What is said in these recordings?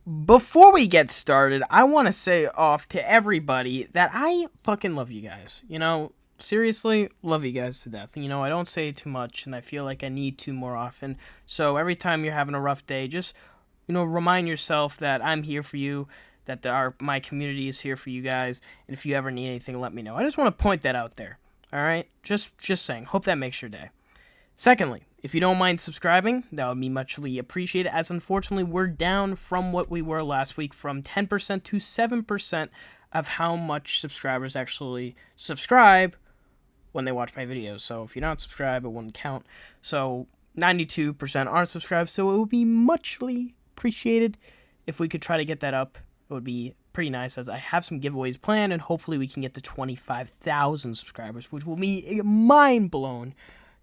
Before we get started, I want to say off to everybody that I fucking love you guys. Seriously, love you guys to death. I don't say it too much, and I feel like I need to more often. So every time you're having a rough day, just remind yourself that I'm here for you, that my community is here for you guys, and if you ever need anything, let me know. I just want to point that out there. All right, just saying. Hope that makes your day. Secondly, if you don't mind subscribing, that would be muchly appreciated, as unfortunately we're down from what we were last week from 10% to 7% of how much subscribers actually subscribe when they watch my videos. So if you're not subscribed, it wouldn't count. So 92% aren't subscribed, so it would be muchly appreciated if we could try to get that up. It would be pretty nice, as I have some giveaways planned, and hopefully we can get to 25,000 subscribers, which will be mind blown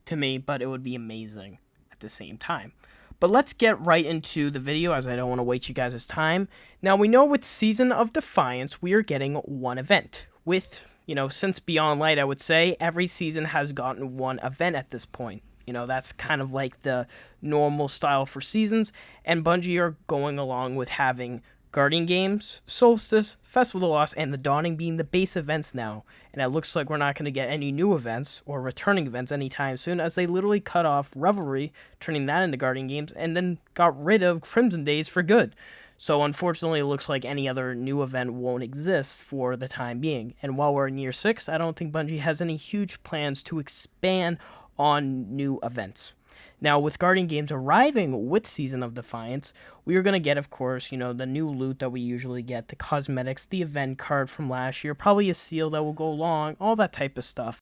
to me, but it would be amazing at the same time. But let's get right into the video, as I don't want to waste you guys' time. Now, we know with Season of Defiance, we are getting one event. With, since Beyond Light, I would say, every season has gotten one event at this point. That's kind of like the normal style for seasons, and Bungie are going along with having Guardian Games, Solstice, Festival of the Lost, and The Dawning being the base events now. And it looks like we're not going to get any new events or returning events anytime soon, as they literally cut off Revelry, turning that into Guardian Games, and then got rid of Crimson Days for good. So unfortunately, it looks like any other new event won't exist for the time being. And while we're in year 6, I don't think Bungie has any huge plans to expand on new events. Now, with Guardian Games arriving with Season of Defiance, we are going to get, of course, the new loot that we usually get, the cosmetics, the event card from last year, probably a seal that will go along, all that type of stuff.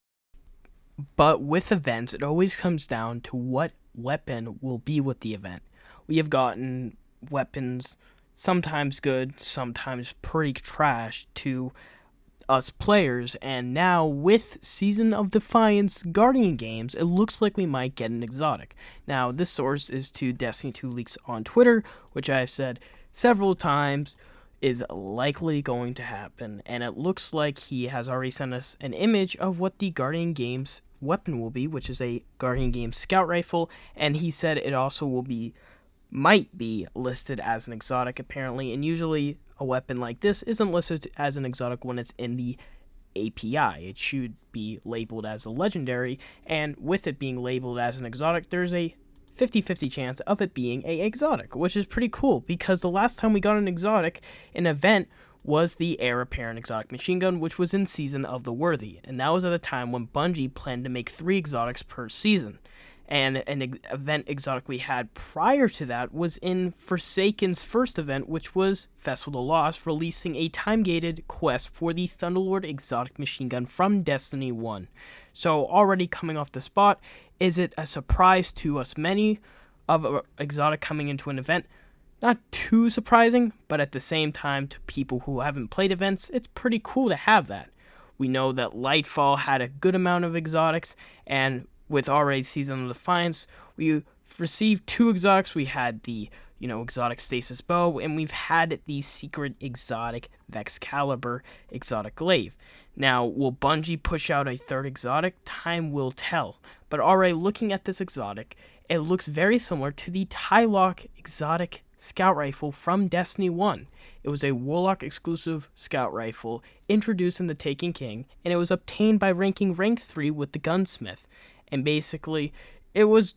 But with events, it always comes down to what weapon will be with the event. We have gotten weapons, sometimes good, sometimes pretty trash, to us players, and now with Season of Defiance Guardian Games, it looks like we might get an exotic. Now, this source is to Destiny 2 Leaks on Twitter, which I've said several times is likely going to happen, and it looks like he has already sent us an image of what the Guardian Games weapon will be, which is a Guardian Games scout rifle, and he said it also might be listed as an exotic apparently, and usually a weapon like this isn't listed as an exotic when it's in the API. It should be labeled as a legendary, and with it being labeled as an exotic, there's a 50-50 chance of it being a exotic, which is pretty cool, because the last time we got an exotic, an event, was the Heir Apparent Exotic Machine Gun, which was in Season of the Worthy, and that was at a time when Bungie planned to make 3 exotics per season. And an event exotic we had prior to that was in Forsaken's first event, which was Festival of the Lost, releasing a time-gated quest for the Thunderlord exotic machine gun from Destiny 1. So already coming off the spot, is it a surprise to us many of an exotic coming into an event? Not too surprising, but at the same time, to people who haven't played events, it's pretty cool to have that. We know that Lightfall had a good amount of exotics, and with already Season of Defiance, we received 2 exotics. We had the, exotic Stasis Bow, and we've had the secret exotic Vexcalibur exotic glaive. Now, will Bungie push out a 3rd exotic? Time will tell. But already looking at this exotic, it looks very similar to the Tylock exotic scout rifle from Destiny 1. It was a Warlock exclusive scout rifle introduced in the Taken King, and it was obtained by ranking rank 3 with the Gunsmith. And basically, it was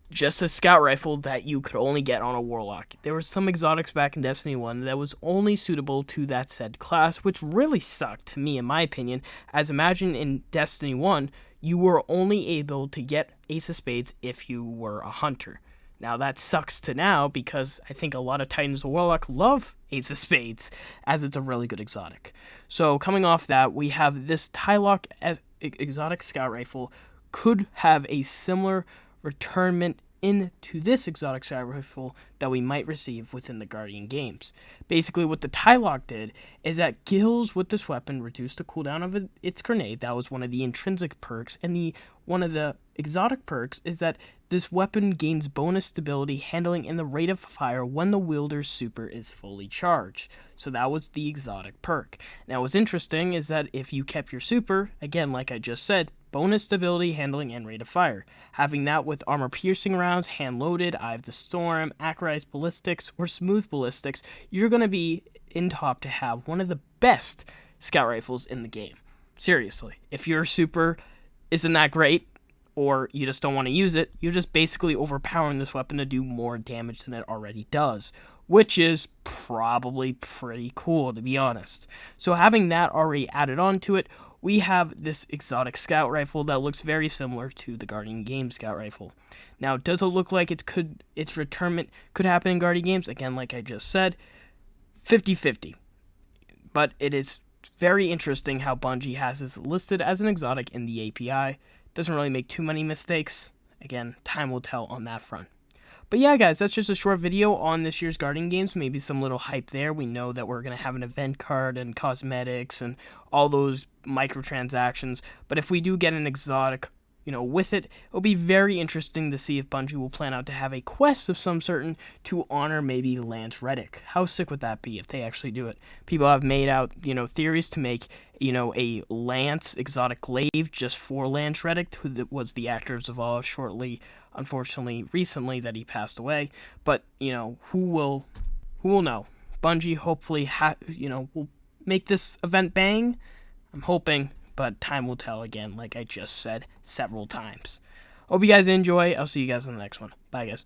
just a scout rifle that you could only get on a Warlock. There were some exotics back in Destiny 1 that was only suitable to that said class, which really sucked to me, in my opinion, as imagine in Destiny 1, you were only able to get Ace of Spades if you were a Hunter. Now, that sucks to now, because I think a lot of Titans of Warlock love Ace of Spades, as it's a really good exotic. So, coming off that, we have this Tylock exotic scout rifle, could have a similar returnment into this exotic scout rifle that we might receive within the Guardian Games. Basically, what the Tylock did is that kills with this weapon reduced the cooldown of its grenade. That was one of the intrinsic perks, and one of the exotic perks is that this weapon gains bonus stability, handling, and the rate of fire when the wielder's super is fully charged. So that was the exotic perk. Now, what's interesting is that if you kept your super, again, like I just said, bonus stability, handling, and rate of fire. Having that with armor-piercing rounds, hand-loaded, Eye of the Storm, accurate Sakurai's ballistics or smooth ballistics, you're going to be in top to have one of the best scout rifles in the game. Seriously, if your super isn't that great, or you just don't want to use it, you're just basically overpowering this weapon to do more damage than it already does, which is probably pretty cool, to be honest. So having that already added onto it, we have this exotic scout rifle that looks very similar to the Guardian Games scout rifle. Now, does it look like its returnment could happen in Guardian Games? Again, like I just said, 50-50. But it is very interesting how Bungie has this listed as an exotic in the API. Doesn't really make too many mistakes. Again, time will tell on that front. But yeah, guys, that's just a short video on this year's Guardian Games. Maybe some little hype there. We know that we're going to have an event card and cosmetics and all those microtransactions. But if we do get an exotic, with it, it'll be very interesting to see if Bungie will plan out to have a quest of some certain to honor maybe Lance Reddick. How sick would that be if they actually do it? People have made out, theories to make, a Lance exotic glaive just for Lance Reddick, who was the actor of Zavala unfortunately, recently that he passed away. But, who will know? Bungie hopefully, will make this event bang. I'm hoping. But time will tell again, like I just said several times. Hope you guys enjoy. I'll see you guys in the next one. Bye, guys.